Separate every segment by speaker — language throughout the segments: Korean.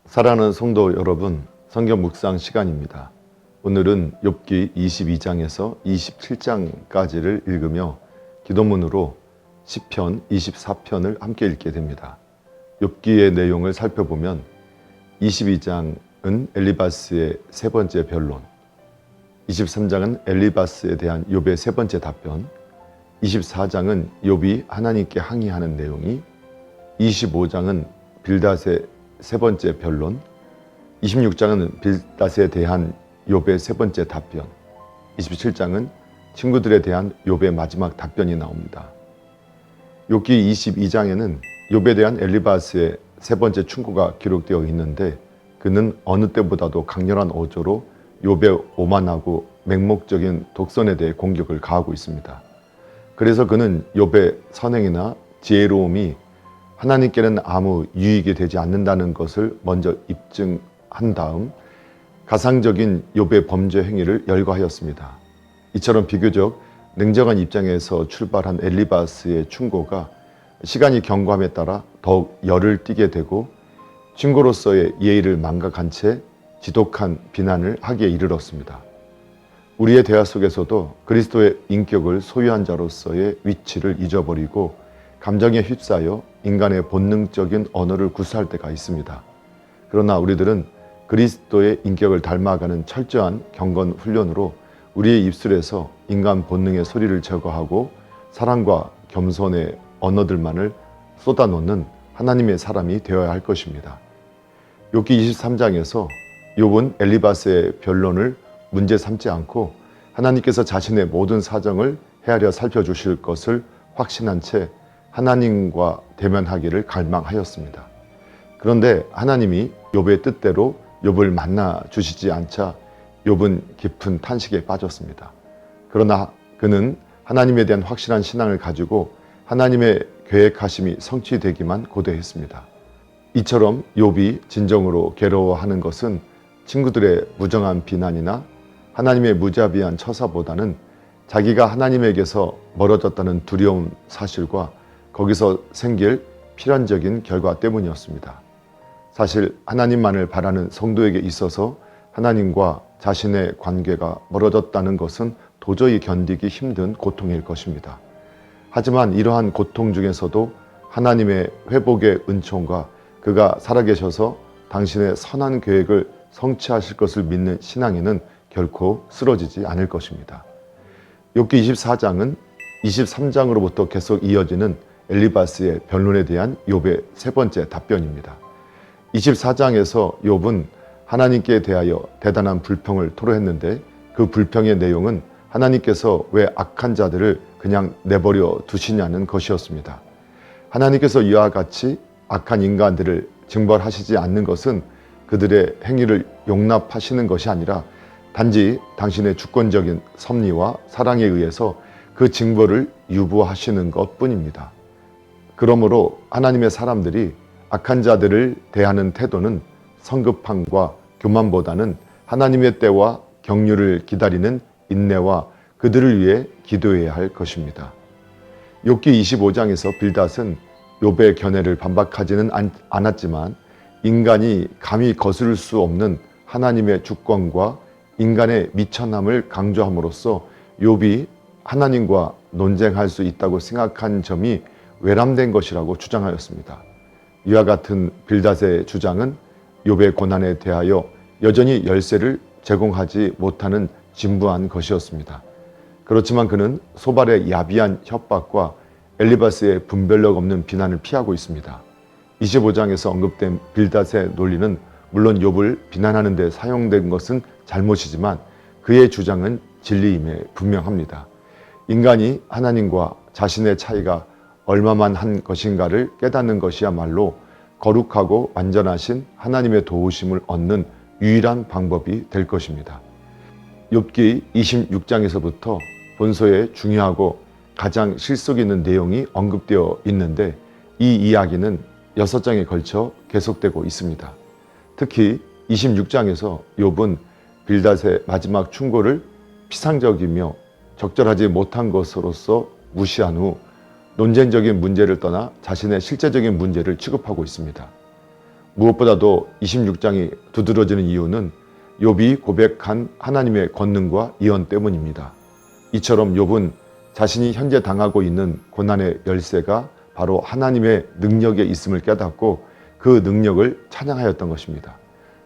Speaker 1: 사랑하는 성도 여러분, 성경 묵상 시간입니다. 오늘은 욥기 22장에서 27장까지를 읽으며 기도문으로 시편 24편을 함께 읽게 됩니다. 욥기의 내용을 살펴보면 22장은 엘리바스의 세 번째 변론, 23장은 엘리바스에 대한 욥의 세 번째 답변, 24장은 욥이 하나님께 항의하는 내용이, 25장은 빌닷의 세 번째 변론, 26장은 빌닷에 대한 욥의 세 번째 답변, 27장은 친구들에 대한 욥의 마지막 답변이 나옵니다. 욥기 22장에는 욥에 대한 엘리바스의 세 번째 충고가 기록되어 있는데, 그는 어느 때보다도 강렬한 어조로 욥의 오만하고 맹목적인 독선에 대해 공격을 가하고 있습니다. 그래서 그는 욥의 선행이나 지혜로움이 하나님께는 아무 유익이 되지 않는다는 것을 먼저 입증한 다음 가상적인 욥의 범죄 행위를 열거하였습니다. 이처럼 비교적 냉정한 입장에서 출발한 엘리바스의 충고가 시간이 경과함에 따라 더욱 열을 띠게 되고 친구로서의 예의를 망각한 채 지독한 비난을 하기에 이르렀습니다. 우리의 대화 속에서도 그리스도의 인격을 소유한 자로서의 위치를 잊어버리고 감정에 휩싸여 인간의 본능적인 언어를 구사할 때가 있습니다. 그러나 우리들은 그리스도의 인격을 닮아가는 철저한 경건 훈련으로 우리의 입술에서 인간 본능의 소리를 제거하고 사랑과 겸손의 언어들만을 쏟아놓는 하나님의 사람이 되어야 할 것입니다. 욥기 23장에서 욥은 엘리바스의 변론을 문제 삼지 않고 하나님께서 자신의 모든 사정을 헤아려 살펴주실 것을 확신한 채 하나님과 대면하기를 갈망하였습니다. 그런데 하나님이 욥의 뜻대로 욥을 만나 주시지 않자 욥은 깊은 탄식에 빠졌습니다. 그러나 그는 하나님에 대한 확실한 신앙을 가지고 하나님의 계획하심이 성취되기만 고대했습니다. 이처럼 욥이 진정으로 괴로워하는 것은 친구들의 무정한 비난이나 하나님의 무자비한 처사보다는 자기가 하나님에게서 멀어졌다는 두려운 사실과 거기서 생길 필연적인 결과 때문이었습니다. 사실 하나님만을 바라는 성도에게 있어서 하나님과 자신의 관계가 멀어졌다는 것은 도저히 견디기 힘든 고통일 것입니다. 하지만 이러한 고통 중에서도 하나님의 회복의 은총과 그가 살아계셔서 당신의 선한 계획을 성취하실 것을 믿는 신앙에는 결코 쓰러지지 않을 것입니다. 욥기 24장은 23장으로부터 계속 이어지는 엘리바스의 변론에 대한 욥의 세 번째 답변입니다. 24장에서 욥은 하나님께 대하여 대단한 불평을 토로했는데 그 불평의 내용은 하나님께서 왜 악한 자들을 그냥 내버려 두시냐는 것이었습니다. 하나님께서 이와 같이 악한 인간들을 징벌하시지 않는 것은 그들의 행위를 용납하시는 것이 아니라 단지 당신의 주권적인 섭리와 사랑에 의해서 그 징벌을 유보하시는 것뿐입니다. 그러므로 하나님의 사람들이 악한 자들을 대하는 태도는 성급함과 교만보다는 하나님의 때와 경륜을 기다리는 인내와 그들을 위해 기도해야 할 것입니다. 욥기 25장에서 빌닷은 욥의 견해를 반박하지는 않았지만 인간이 감히 거스를 수 없는 하나님의 주권과 인간의 미천함을 강조함으로써 욥이 하나님과 논쟁할 수 있다고 생각한 점이 외람된 것이라고 주장하였습니다. 이와 같은 빌닷의 주장은 욥의 고난에 대하여 여전히 열쇠를 제공하지 못하는 진부한 것이었습니다. 그렇지만 그는 소발의 야비한 협박과 엘리바스의 분별력 없는 비난을 피하고 있습니다. 25장에서 언급된 빌닷의 논리는 물론 욥을 비난하는 데 사용된 것은 잘못이지만 그의 주장은 진리임에 분명합니다. 인간이 하나님과 자신의 차이가 얼마만 한 것인가를 깨닫는 것이야말로 거룩하고 완전하신 하나님의 도우심을 얻는 유일한 방법이 될 것입니다. 욥기 26장에서부터 본서에 중요하고 가장 실속 있는 내용이 언급되어 있는데 이 이야기는 6장에 걸쳐 계속되고 있습니다. 특히 26장에서 욥은 빌닷의 마지막 충고를 피상적이며 적절하지 못한 것으로서 무시한 후 논쟁적인 문제를 떠나 자신의 실제적인 문제를 취급하고 있습니다. 무엇보다도 26장이 두드러지는 이유는 욥이 고백한 하나님의 권능과 예언 때문입니다. 이처럼 욥은 자신이 현재 당하고 있는 고난의 열쇠가 바로 하나님의 능력에 있음을 깨닫고 그 능력을 찬양하였던 것입니다.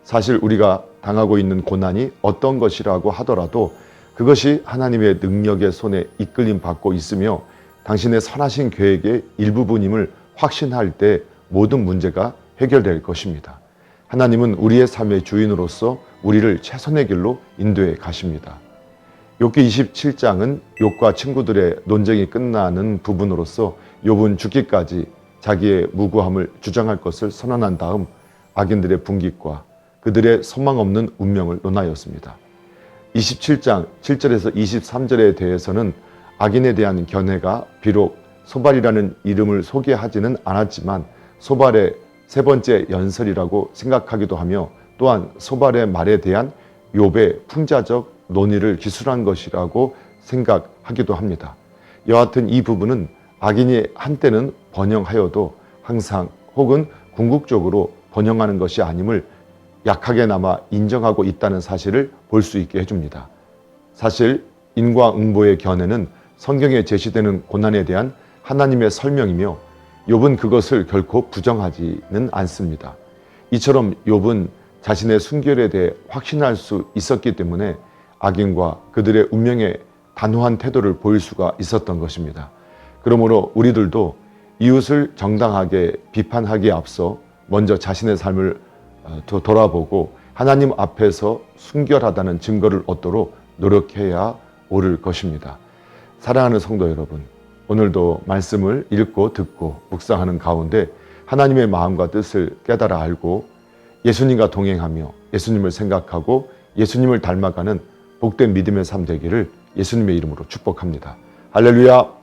Speaker 1: 사실 우리가 당하고 있는 고난이 어떤 것이라고 하더라도 그것이 하나님의 능력의 손에 이끌림 받고 있으며 당신의 선하신 계획의 일부분임을 확신할 때 모든 문제가 해결될 것입니다. 하나님은 우리의 삶의 주인으로서 우리를 최선의 길로 인도해 가십니다. 욥기 27장은 욥과 친구들의 논쟁이 끝나는 부분으로서 욥은 죽기까지 자기의 무고함을 주장할 것을 선언한 다음 악인들의 분깃과 그들의 소망 없는 운명을 논하였습니다. 27장 7절에서 23절에 대해서는 악인에 대한 견해가 비록 소발이라는 이름을 소개하지는 않았지만 소발의 세 번째 연설이라고 생각하기도 하며 또한 소발의 말에 대한 욥의 풍자적 논의를 기술한 것이라고 생각하기도 합니다. 여하튼 이 부분은 악인이 한때는 번영하여도 항상 혹은 궁극적으로 번영하는 것이 아님을 약하게나마 인정하고 있다는 사실을 볼 수 있게 해줍니다. 사실 인과응보의 견해는 성경에 제시되는 고난에 대한 하나님의 설명이며 욥은 그것을 결코 부정하지는 않습니다. 이처럼 욥은 자신의 순결에 대해 확신할 수 있었기 때문에 악인과 그들의 운명에 단호한 태도를 보일 수가 있었던 것입니다. 그러므로 우리들도 이웃을 정당하게 비판하기에 앞서 먼저 자신의 삶을 돌아보고 하나님 앞에서 순결하다는 증거를 얻도록 노력해야 옳을 것입니다. 사랑하는 성도 여러분, 오늘도 말씀을 읽고 듣고 묵상하는 가운데 하나님의 마음과 뜻을 깨달아 알고 예수님과 동행하며 예수님을 생각하고 예수님을 닮아가는 복된 믿음의 삶 되기를 예수님의 이름으로 축복합니다. 할렐루야!